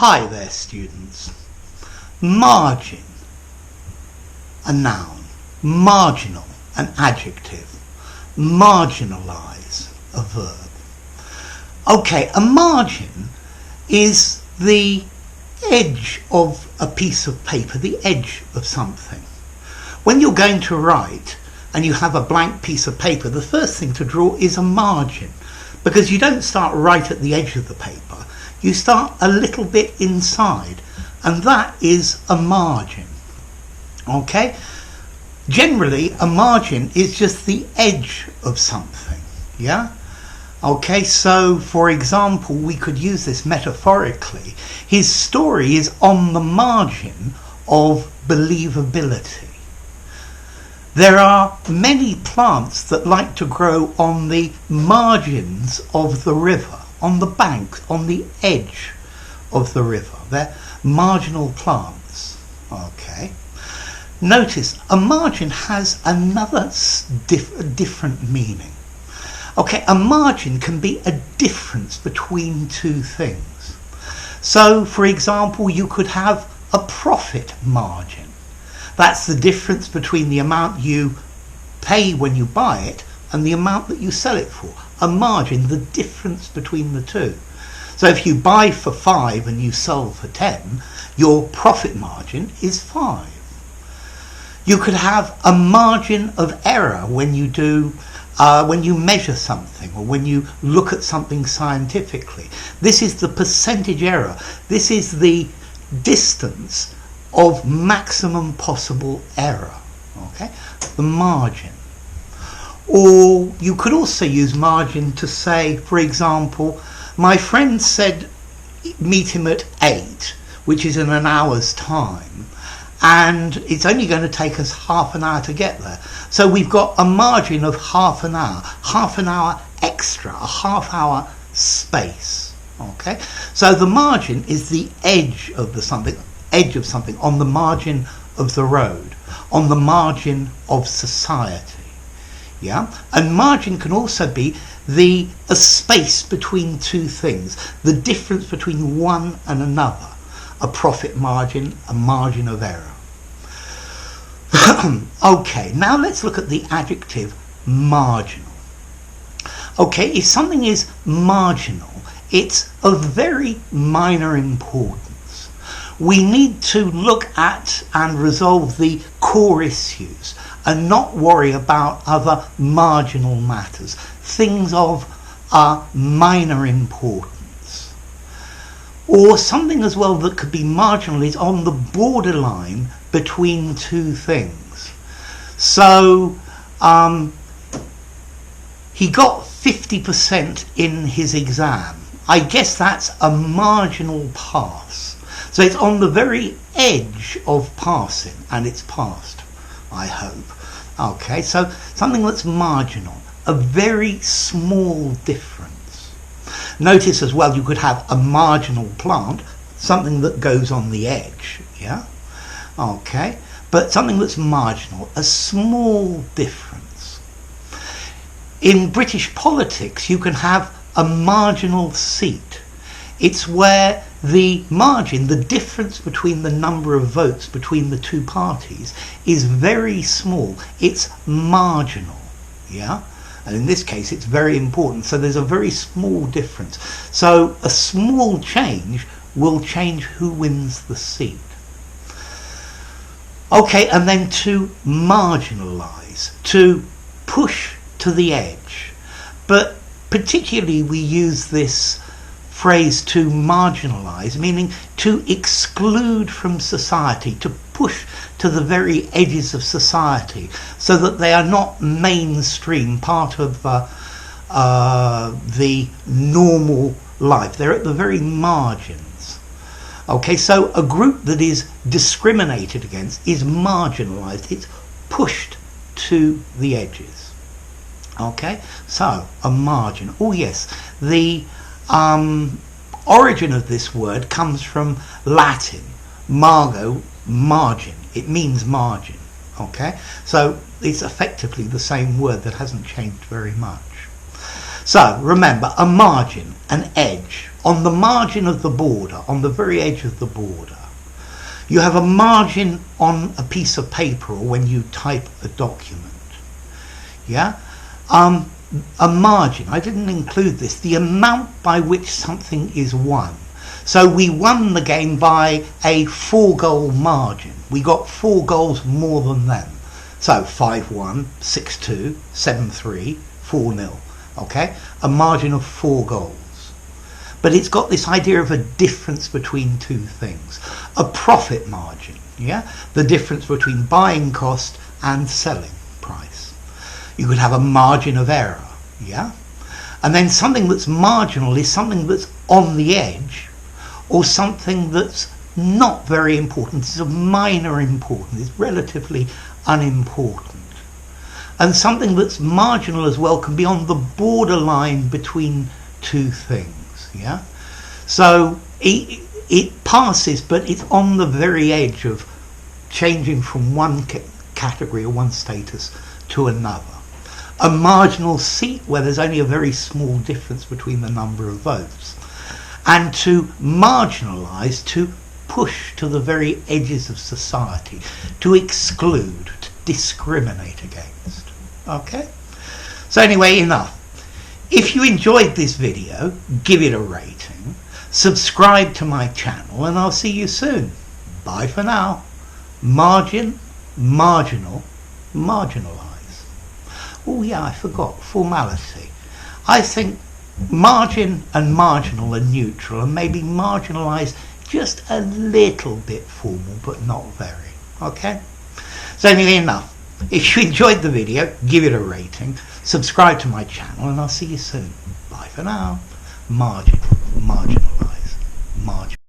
Hi there, students. Margin, a noun. Marginal, an adjective. Marginalize, a verb. Okay, a margin is the edge of a piece of paper, the edge of something. When you're going to write and you have a blank piece of paper, the first thing to draw is a margin, because you don't start right at the edge of the paper. You start a little bit inside, and that is a margin. Okay? Generally, a margin is just the edge of something. Yeah? Okay, so for example, we could use this metaphorically. His story is on the margin of believability. There are many plants that like to grow on the margins of the river, on the banks, on the edge of the river. They're marginal plants. Okay. Notice a margin has another different meaning. Okay, a margin can be a difference between two things. So, for example, you could have a profit margin. That's the difference between the amount you pay when you buy it and the amount that you sell it for. A margin, the difference between the two. So if you buy for 5 and you sell for 10, your profit margin is 5. You could have a margin of error when you when you measure something or when you look at something scientifically. This is the percentage error. This is the distance of maximum possible error. Okay, the margin. Or you could also use margin to say, for example, my friend said meet him at 8, which is in an hour's time, and it's only going to take us half an hour to get there. So we've got a margin of half an hour extra, a half hour space. Okay, so the margin is the edge of something on the margin of the road, on the margin of society. Yeah, and margin can also be a space between two things, the difference between one and another, a profit margin, a margin of error. Okay, now let's look at the adjective marginal. Okay, if something is marginal, it's of very minor importance. We need to look at and resolve the core issues and not worry about other marginal matters, things of minor importance. Or something as well that could be marginal is on the borderline between two things. So he got 50% in his exam. I guess that's a marginal pass. So it's on the very edge of passing, and it's passed, I hope. Okay, so something that's marginal, a very small difference. Notice as well you could have a marginal plant, something that goes on the edge, yeah? Okay, but something that's marginal, a small difference. In British politics, you can have a marginal seat. It's where the margin, the difference between the number of votes between the two parties is very small. It's marginal, yeah? And in this case, it's very important. So there's a very small difference. So a small change will change who wins the seat. Okay, and then to marginalize, to push to the edge. But particularly we use this phrase to marginalize, meaning to exclude from society, to push to the very edges of society so that they are not mainstream, part of the normal life. They're at the very margins. Okay, so a group that is discriminated against is marginalized. It's pushed to the edges. Okay, so a margin. Oh yes, the origin of this word comes from Latin, margo, margin. It means margin. Okay, so it's effectively the same word that hasn't changed very much. So remember, a margin, an edge, on the margin of the border, on the very edge of the border, you have a margin on a piece of paper or when you type a document. Yeah? A margin, I didn't include this, the amount by which something is won. So we won the game by a 4-goal margin. We got 4 goals more than them. So 5-1, 6-2, 7-3, 4-0. Okay? A margin of 4 goals. But it's got this idea of a difference between two things. A profit margin, yeah? The difference between buying cost and selling price. You could have a margin of error, yeah? And then something that's marginal is something that's on the edge, or something that's not very important. It's of minor importance. It's relatively unimportant. And something that's marginal as well can be on the borderline between two things. Yeah, so it passes, but it's on the very edge of changing from one category or one status to another. A marginal seat where there's only a very small difference between the number of votes. And to marginalize, to push to the very edges of society, to exclude, to discriminate against. Okay? So anyway, enough. If you enjoyed this video, give it a rating, subscribe to my channel, and I'll see you soon. Bye for now. Margin, marginal, marginalize. Oh yeah, I forgot, formality. I think margin and marginal are neutral, and maybe marginalize just a little bit formal, but not very. Okay? So anyway, enough. If you enjoyed the video, give it a rating, subscribe to my channel, and I'll see you soon. Bye for now. Marginal, marginalize, marginal.